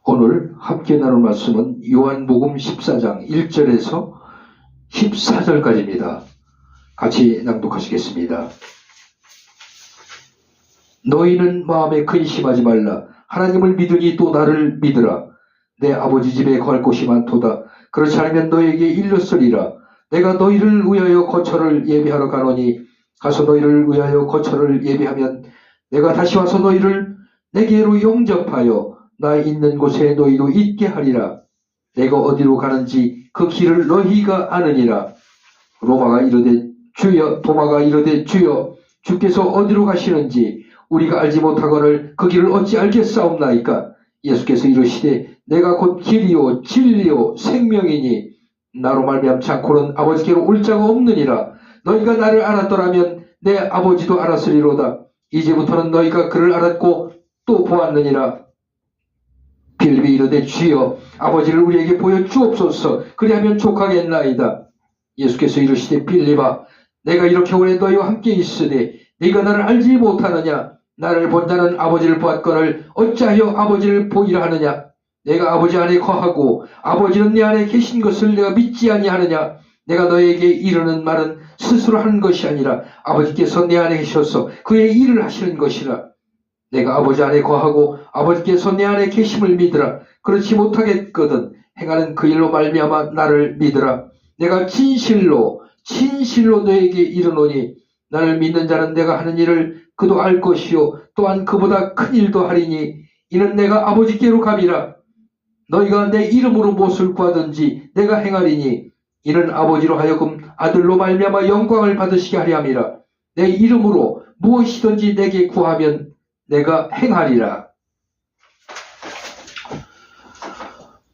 오늘 함께 나눌 말씀은 요한복음 14장 1절에서 14절까지입니다. 같이 낭독하시겠습니다. 너희는 마음에 근심하지 말라. 하나님을 믿으니 또 나를 믿으라. 내 아버지 집에 거할 곳이 많도다. 그렇지 않으면 너에게 일렀으리라. 내가 너희를 위하여 거처를 예비하러 가노니 가서 너희를 위하여 거처를 예비하면 내가 다시 와서 너희를 내게로 영접하여 나 있는 곳에 너희도 있게 하리라. 내가 어디로 가는지 그 길을 너희가 아느니라. 로마가 이르되 주여, 도마가 이르되 주여, 주께서 어디로 가시는지 우리가 알지 못하거늘 그 길을 어찌 알겠사옵나이까. 예수께서 이르시되 내가 곧 길이요 진리요 생명이니 나로 말미암지 않고는 아버지께로 올 자가 없느니라. 너희가 나를 알았더라면 내 아버지도 알았으리로다. 이제부터는 너희가 그를 알았고 또 보았느니라. 빌립이 이르되 주여, 아버지를 우리에게 보여 주옵소서. 그리하면 족하겠나이다. 예수께서 이르시되 빌립아, 내가 이렇게 오래 너희와 함께 있으되 네가 나를 알지 못하느냐. 나를 본 자는 아버지를 보았거늘 어찌하여 아버지를 보이라 하느냐. 내가 아버지 안에 거하고 아버지는 내 안에 계신 것을 내가 믿지 아니하느냐. 내가 너에게 이르는 말은 스스로 하는 것이 아니라 아버지께서 내 안에 계셔서 그의 일을 하시는 것이라. 내가 아버지 안에 거하고 아버지께서 내 안에 계심을 믿으라. 그렇지 못하겠거든 행하는 그 일로 말미암아 나를 믿으라. 내가 진실로 너에게 이르노니 나를 믿는 자는 내가 하는 일을 그도 알 것이요 또한 그보다 큰 일도 하리니 이는 내가 아버지께로 감이라. 너희가 내 이름으로 무엇을 구하든지 내가 행하리니 이는 아버지로 하여금 아들로 말미암아 영광을 받으시게 하려 함이라. 내 이름으로 무엇이든지 내게 구하면 내가 행하리라.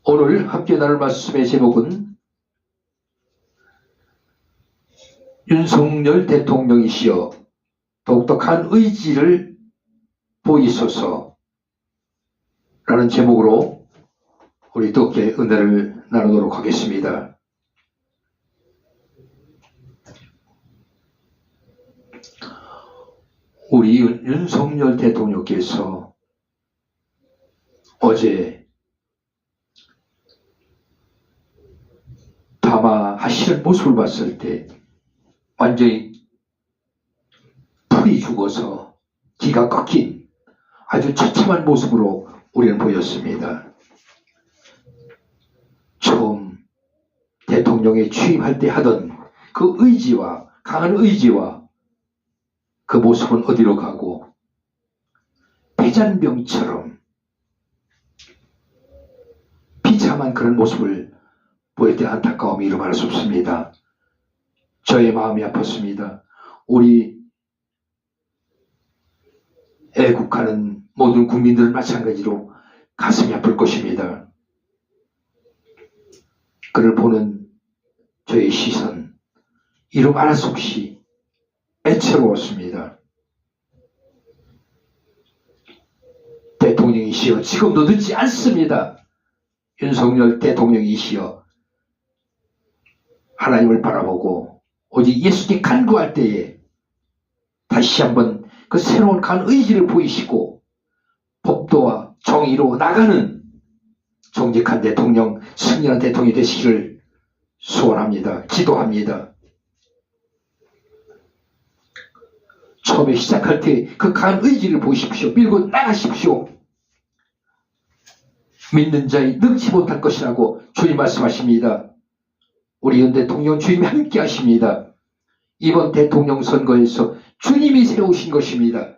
오늘 함께 나눌 말씀의 제목은 윤석열 대통령이시여 독특한 의지를 보이소서 라는 제목으로 우리 뜻깊게 은혜를 나누도록 하겠습니다. 우리 윤석열 대통령께서 어제 담화하시는 모습을 봤을 때 완전히 풀이 죽어서 기가 꺾인 아주 처참한 모습으로 우리는 보였습니다. 처음 대통령에 취임할 때 하던 그 의지와 강한 의지와 그 모습은 어디로 가고 패잔병처럼 비참한 그런 모습을 보일 때 안타까움이 이루말할 수 없습니다. 저의 마음이 아팠습니다. 우리 애국하는 모든 국민들은 마찬가지로 가슴이 아플 것입니다. 그를 보는 저의 시선 이루 말할 수 없이 애처로웠습니다. 대통령이시여 지금도 늦지 않습니다. 윤석열 대통령이시여 하나님을 바라보고 오직 예수께 간구할 때에 다시 한번 그 새로운 간 의지를 보이시고 법도와 정의로 나가는 정직한 대통령, 승리한 대통령이 되시기를 소원합니다. 기도합니다. 처음에 시작할 때 그 강한 의지를 보십시오. 밀고 나가십시오. 믿는 자의 늙지 못할 것이라고 주님 말씀하십니다. 우리 윤 대통령 주님이 함께 하십니다. 이번 대통령 선거에서 주님이 세우신 것입니다.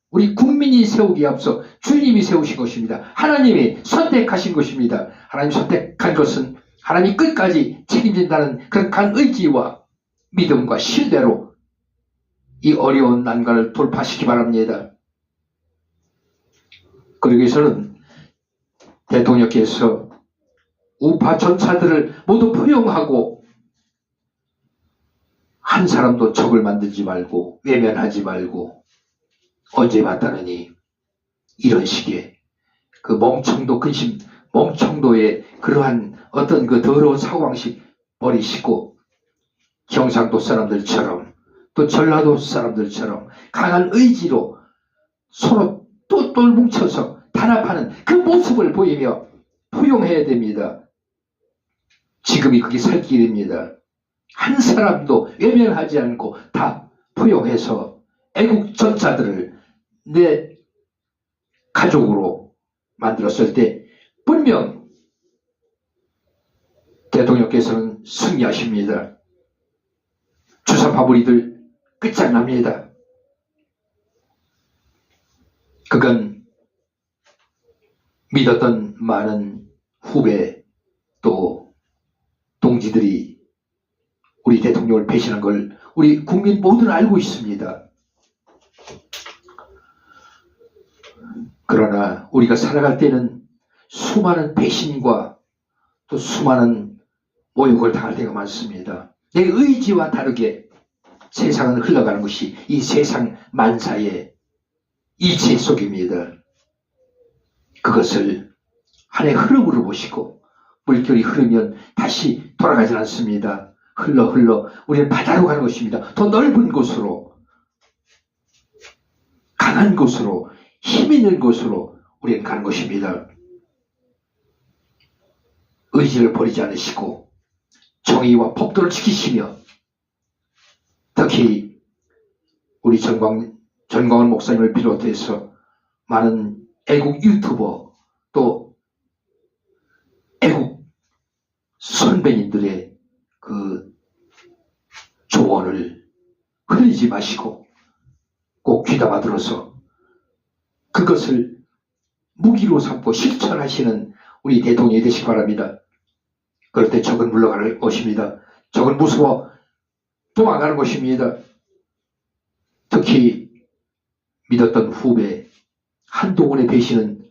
우리 국민이 세우기에 앞서 주님이 세우신 것입니다. 하나님이 선택하신 것입니다. 하나님 선택한 것은 하나님이 끝까지 책임진다는 그런 강한 의지와 믿음과 신뢰로 이 어려운 난관을 돌파시키기 바랍니다. 그러기 위해서는 대통령께서 우파 전차들을 모두 포용하고 한 사람도 적을 만들지 말고 외면하지 말고 언제 봤다느니 이런 식의 그 멍청도 근심 멍청도의 그러한 어떤 그 더러운 사고방식 버리시고 경상도 사람들처럼 또 전라도 사람들처럼 강한 의지로 서로 똘똘 뭉쳐서 단합하는 그 모습을 보이며 포용해야 됩니다. 지금이 그게 살 길입니다. 한 사람도 외면하지 않고 다 포용해서 애국 전사들을 내 가족으로 만들었을 때 분명 대통령께서는 승리하십니다. 주사파부리들 끝장납니다. 그건 믿었던 많은 후배 또 동지들이 우리 대통령을 배신한 걸 우리 국민 모두는 알고 있습니다. 그러나 우리가 살아갈 때는 수많은 배신과 또 수많은 모욕을 당할 때가 많습니다. 내 의지와 다르게 세상은 흘러가는 것이 이 세상 만사의 이치 속입니다. 그것을 하나의 흐름으로 보시고 물결이 흐르면 다시 돌아가지 않습니다. 흘러 우리는 바다로 가는 것입니다. 더 넓은 곳으로, 강한 곳으로, 힘 있는 곳으로 우리는 가는 것입니다. 의지를 버리지 않으시고 정의와 법도를 지키시며 특히 우리 전광훈 목사님을 비롯해서 많은 애국 유튜버 또 애국 선배님들의 그 조언을 흘리지 마시고 꼭 귀담아 들어서 그것을 무기로 삼고 실천하시는 우리 대통령이 되시기 바랍니다. 그럴 때 적은 물러갈 것입니다. 적은 무서워 도망가는 것입니다. 특히 믿었던 후배 한동훈의 배신은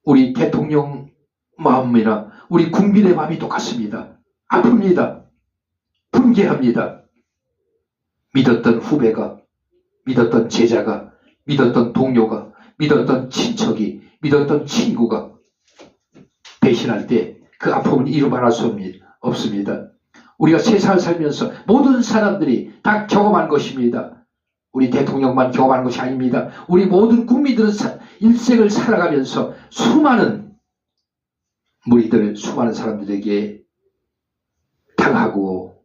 우리 대통령 마음이나 우리 국민의 마음이 똑같습니다. 아픕니다. 분개합니다. 믿었던 후배가, 믿었던 제자가, 믿었던 동료가, 믿었던 친척이, 믿었던 친구가 배신할 때 그 아픔은 이루 말할 수 없습니다. 우리가 세상을 살면서 모든 사람들이 다 경험한 것입니다. 우리 대통령만 경험하는 것이 아닙니다. 우리 모든 국민들은 일생을 살아가면서 수많은 무리들, 수많은 사람들에게 당하고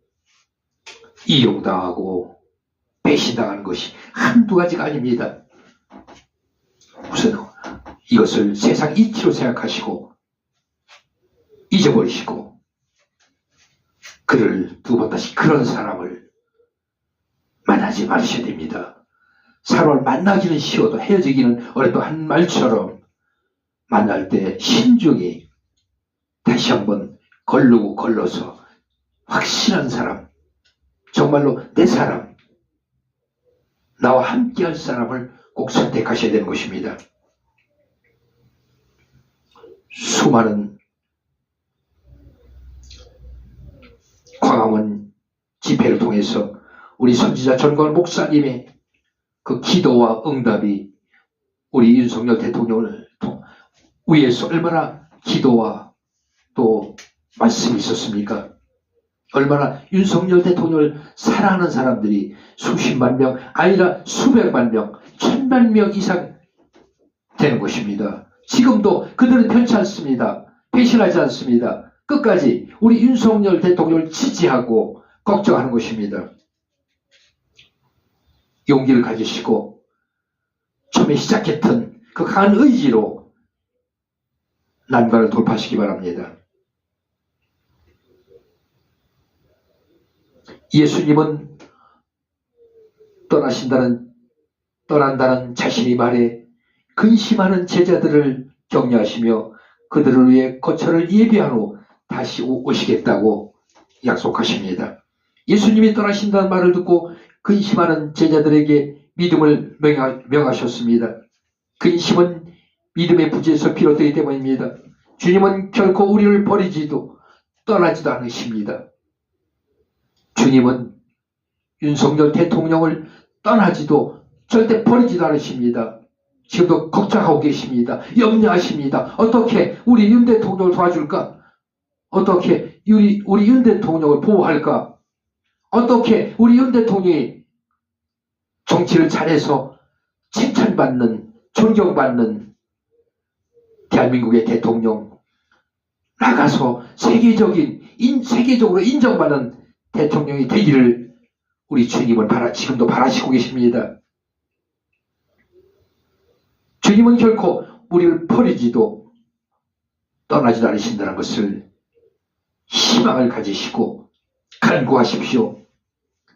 이용당하고 배신당하는 것이 한두 가지가 아닙니다. 우선 이것을 세상 이치로 생각하시고 잊어버리시고 그를 두 번 다시 그런 사람을 만나지 말으셔야 됩니다. 사람을 만나기는 쉬워도 헤어지기는 어렵다 한 말처럼 만날 때 신중히 다시 한번 걸르고 걸러서 확실한 사람, 정말로 내 사람, 나와 함께할 사람을 꼭 선택하셔야 되는 것입니다. 수많은 광화문 집회를 통해서 우리 선지자 전광훈 목사님의 그 기도와 응답이 우리 윤석열 대통령을 위해서 얼마나 기도와 또 말씀이 있었습니까? 얼마나 윤석열 대통령을 사랑하는 사람들이 수십만 명 아니라 수백만 명, 천만 명 이상 되는 것입니다. 지금도 그들은 편치 않습니다. 배신하지 않습니다. 끝까지 우리 윤석열 대통령을 지지하고 걱정하는 것입니다. 용기를 가지시고 처음에 시작했던 그 강한 의지로 난관을 돌파하시기 바랍니다. 예수님은 떠난다는 자신의 말에 근심하는 제자들을 격려하시며 그들을 위해 거처를 예비한 후 다시 오시겠다고 약속하십니다. 예수님이 떠나신다는 말을 듣고 근심하는 제자들에게 믿음을 명하셨습니다. 근심은 믿음의 부재에서 비롯되기 때문입니다. 주님은 결코 우리를 버리지도 떠나지도 않으십니다. 주님은 윤석열 대통령을 떠나지도 절대 버리지도 않으십니다. 지금도 걱정하고 계십니다. 염려하십니다. 어떻게 우리 윤 대통령을 도와줄까? 어떻게 우리 윤 대통령을 보호할까? 어떻게 우리 윤 대통령이 정치를 잘해서 칭찬받는, 존경받는 대한민국의 대통령, 나가서 세계적으로 인정받는 대통령이 되기를 우리 주님은 지금도 바라시고 계십니다. 주님은 결코 우리를 버리지도 떠나지도 않으신다는 것을 희망을 가지시고 간구하십시오.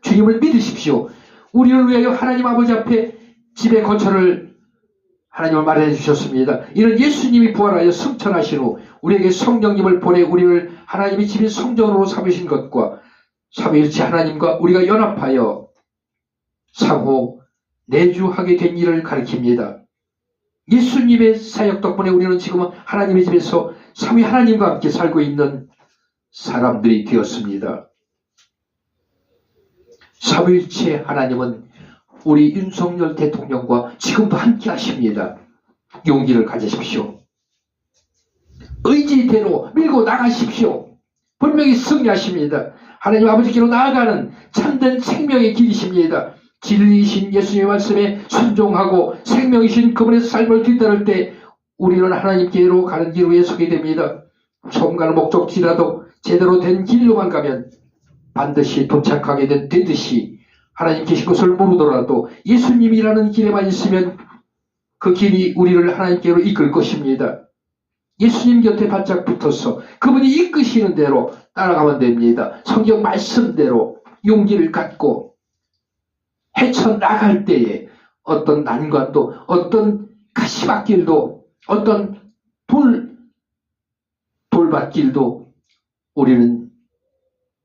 주님을 믿으십시오. 우리를 위하여 하나님 아버지 앞에 집의 거처를 하나님을 마련해 주셨습니다. 이는 예수님이 부활하여 승천하신 후 우리에게 성령님을 보내 우리를 하나님의 집인 성전으로 삼으신 것과 삼위일체 하나님과 우리가 연합하여 상호 내주하게 된 일을 가리킵니다. 예수님의 사역 덕분에 우리는 지금은 하나님의 집에서 삼위 하나님과 함께 살고 있는 사람들이 되었습니다. 삼위일체 하나님은 우리 윤석열 대통령과 지금도 함께 하십니다. 용기를 가지십시오. 의지대로 밀고 나가십시오. 분명히 승리하십니다. 하나님 아버지께로 나아가는 참된 생명의 길이십니다. 진리이신 예수님의 말씀에 순종하고 생명이신 그분의 삶을 뒤따를 때 우리는 하나님께로 가는 길 위에 서게 됩니다. 처음 가는 목적지라도 제대로 된 길로만 가면 반드시 도착하게 되듯이 하나님 계신 것을 모르더라도 예수님이라는 길에만 있으면 그 길이 우리를 하나님께로 이끌 것입니다. 예수님 곁에 바짝 붙어서 그분이 이끄시는 대로 따라가면 됩니다. 성경 말씀대로 용기를 갖고 헤쳐나갈 때에 어떤 난관도, 어떤 가시밭길도, 어떤 돌밭길도 우리는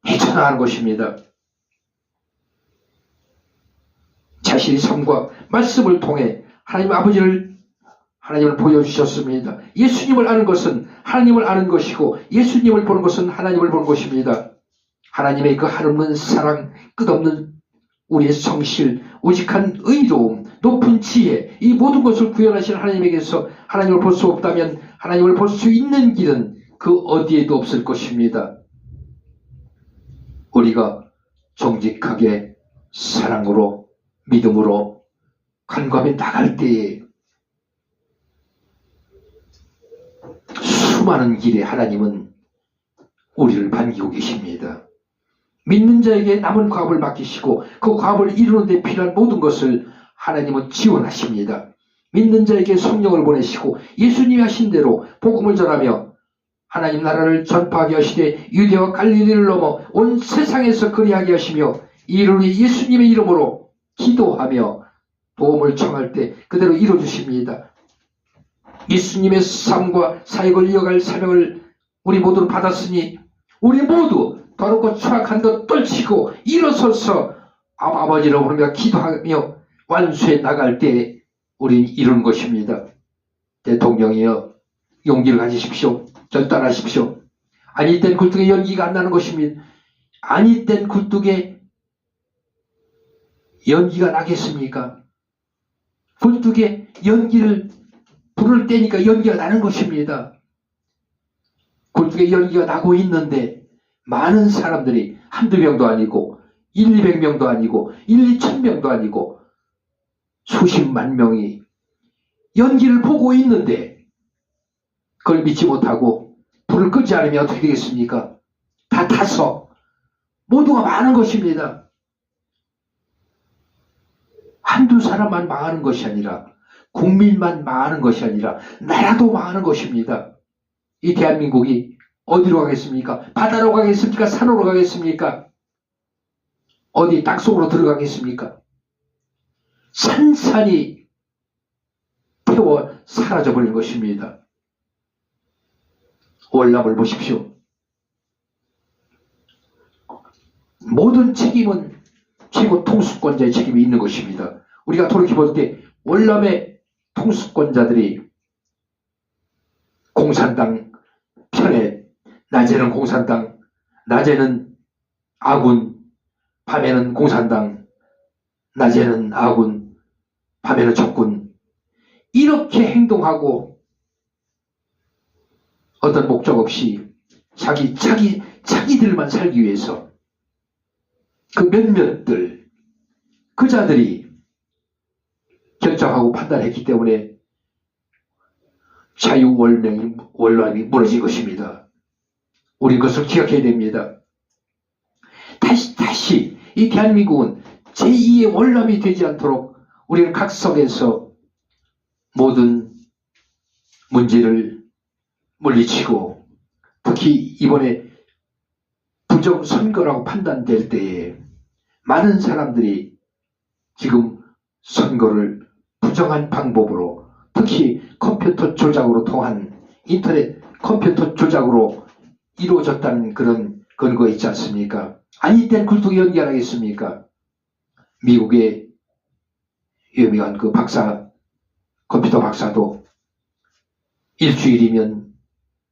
헤쳐나가는 것입니다. 자신의 삶과 말씀을 통해 하나님을 보여주셨습니다. 예수님을 아는 것은 하나님을 아는 것이고 예수님을 보는 것은 하나님을 보는 것입니다. 하나님의 그 한없는 사랑, 끝없는 우리의 성실, 오직한 의로움, 높은 지혜, 이 모든 것을 구현하신 하나님에게서 하나님을 볼 수 없다면 하나님을 볼 수 있는 길은 그 어디에도 없을 것입니다. 우리가 정직하게 사랑으로 믿음으로 간구하며 나갈 때에 수많은 길에 하나님은 우리를 반기고 계십니다. 믿는 자에게 남은 과업을 맡기시고 그 과업을 이루는 데 필요한 모든 것을 하나님은 지원하십니다. 믿는 자에게 성령을 보내시고 예수님이 하신 대로 복음을 전하며 하나님 나라를 전파하게 하시되 유대와 갈릴리를 넘어 온 세상에서 그리하게 하시며 이를 위해 예수님의 이름으로 기도하며 도움을 청할 때 그대로 이루어주십니다. 예수님의 삶과 사역을 이어갈 사명을 우리 모두는 받았으니 우리 모두 더럽고 추악한 것 떨치고 일어서서 아버지를 부르며 기도하며 완수해 나갈 때 우리는 이루는 것입니다. 대통령이여 용기를 가지십시오. 결단하십시오. 아니 땐 굴뚝에 연기가 안 나는 것입니다. 아니 땐 굴뚝에 연기가 나겠습니까? 굴뚝에 불을 떼니까 연기가 나는 것입니다. 굴뚝에 연기가 나고 있는데 많은 사람들이 한두 명도 아니고 200명도 아니고 2,000명도 아니고 수십만 명이 연기를 보고 있는데 그걸 믿지 못하고 불을 끄지 않으면 어떻게 되겠습니까? 다 타서 모두가 망하는 것입니다. 한두 사람만 망하는 것이 아니라 국민만 망하는 것이 아니라 나라도 망하는 것입니다. 이 대한민국이 어디로 가겠습니까? 바다로 가겠습니까? 산으로 가겠습니까? 어디 땅속으로 들어가겠습니까? 산산이 태워 사라져버린 것입니다. 월남을 보십시오. 모든 책임은 최고 통수권자의 책임이 있는 것입니다. 우리가 돌이켜볼 때 월남의 통수권자들이 공산당 편에 낮에는 공산당, 낮에는 아군, 밤에는 공산당, 낮에는 아군, 밤에는 적군 이렇게 행동하고 어떤 목적 없이 자기들만 살기 위해서 그 몇몇들 그 자들이 결정하고 판단했기 때문에 자유원론이 무너진 것입니다. 우리 그것을 기억해야 됩니다. 다시 이 대한민국은 제2의 월남이 되지 않도록 우리는 각석에서 모든 문제를 물리치고, 특히 이번에 부정선거라고 판단될 때에 많은 사람들이 지금 선거를 부정한 방법으로, 특히 컴퓨터 조작으로 통한 인터넷 컴퓨터 조작으로 이루어졌다는 그런 근거 있지 않습니까? 아니 땐 굴뚝이 연결하겠습니까? 미국의 유명한 그 박사, 컴퓨터 박사도 일주일이면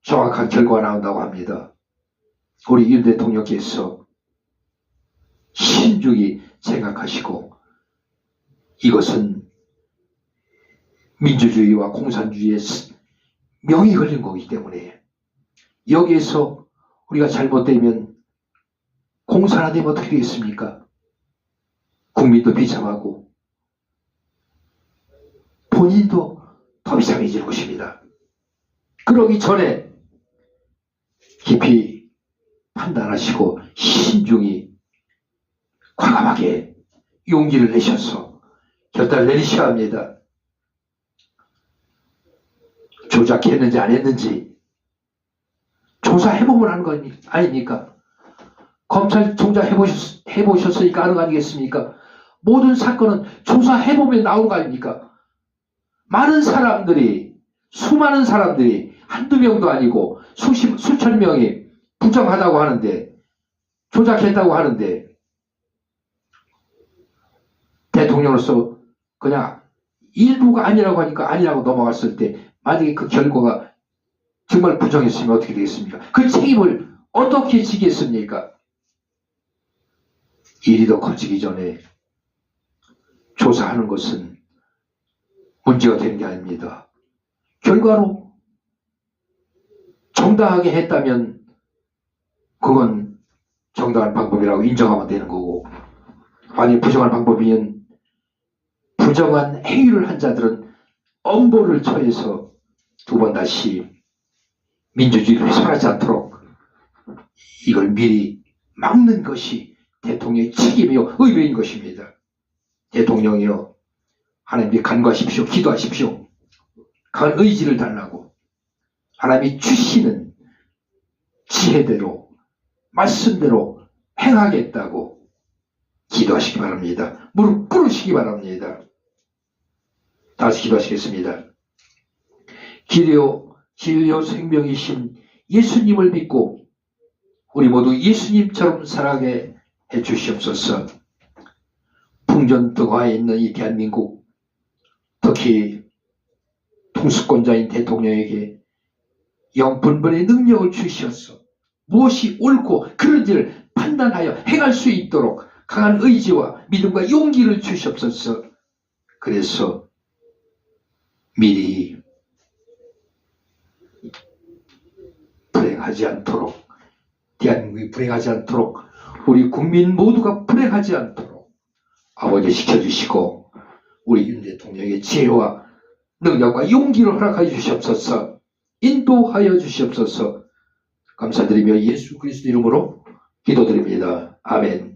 정확한 결과가 나온다고 합니다. 우리 윤 대통령께서 신중히 생각하시고, 이것은 민주주의와 공산주의의 명이 걸린 거기 때문에 여기에서 우리가 잘못되면 공산화되면 어떻게 되겠습니까? 국민도 비참하고 본인도 더 비참해질 것입니다. 그러기 전에 깊이 판단하시고 신중히 과감하게 용기를 내셔서 결단을 내리셔야 합니다. 조작했는지 안 했는지 조사해보면 하는 거 아닙니까? 검찰 조사해보셨으니까 아는 거 아니겠습니까? 모든 사건은 조사해보면 나오는 거 아닙니까? 많은 사람들이, 수많은 사람들이, 한두 명도 아니고 수천 명이 부정하다고 하는데, 조작했다고 하는데, 대통령으로서 그냥 일부가 아니라고 하니까 아니라고 넘어갔을 때, 만약에 그 결과가 정말 부정했으면 어떻게 되겠습니까? 그 책임을 어떻게 지겠습니까? 일이 더 커지기 전에 조사하는 것은 문제가 되는 게 아닙니다. 결과로 정당하게 했다면 그건 정당한 방법이라고 인정하면 되는 거고, 만약 부정한 방법이면 부정한 행위를 한 자들은 엄벌을 처해서 두 번 다시 민주주의를 훼손하지 않도록 이걸 미리 막는 것이 대통령의 책임이요 의무인 것입니다. 대통령이요, 하나님께 간구하십시오. 기도하십시오. 강한 의지를 달라고 하나님이 주시는 지혜대로 말씀대로 행하겠다고 기도하시기 바랍니다. 무릎 꿇으시기 바랍니다. 다시 기도하시겠습니다. 길이요 진리요 생명이신 예수님을 믿고 우리 모두 예수님처럼 살아가게 해주시옵소서. 풍전등화에 있는 이 대한민국, 특히 통수권자인 대통령에게 영분별의 능력을 주시어서 무엇이 옳고 그른지를 판단하여 행할 수 있도록 강한 의지와 믿음과 용기를 주시옵소서. 그래서 미리 불행하지 않도록, 대한민국이 불행하지 않도록, 우리 국민 모두가 불행하지 않도록 아버지 지켜주시고 우리 윤 대통령의 지혜와 능력과 용기를 허락하여 주시옵소서. 인도하여 주시옵소서. 감사드리며 예수 그리스도 이름으로 기도드립니다. 아멘.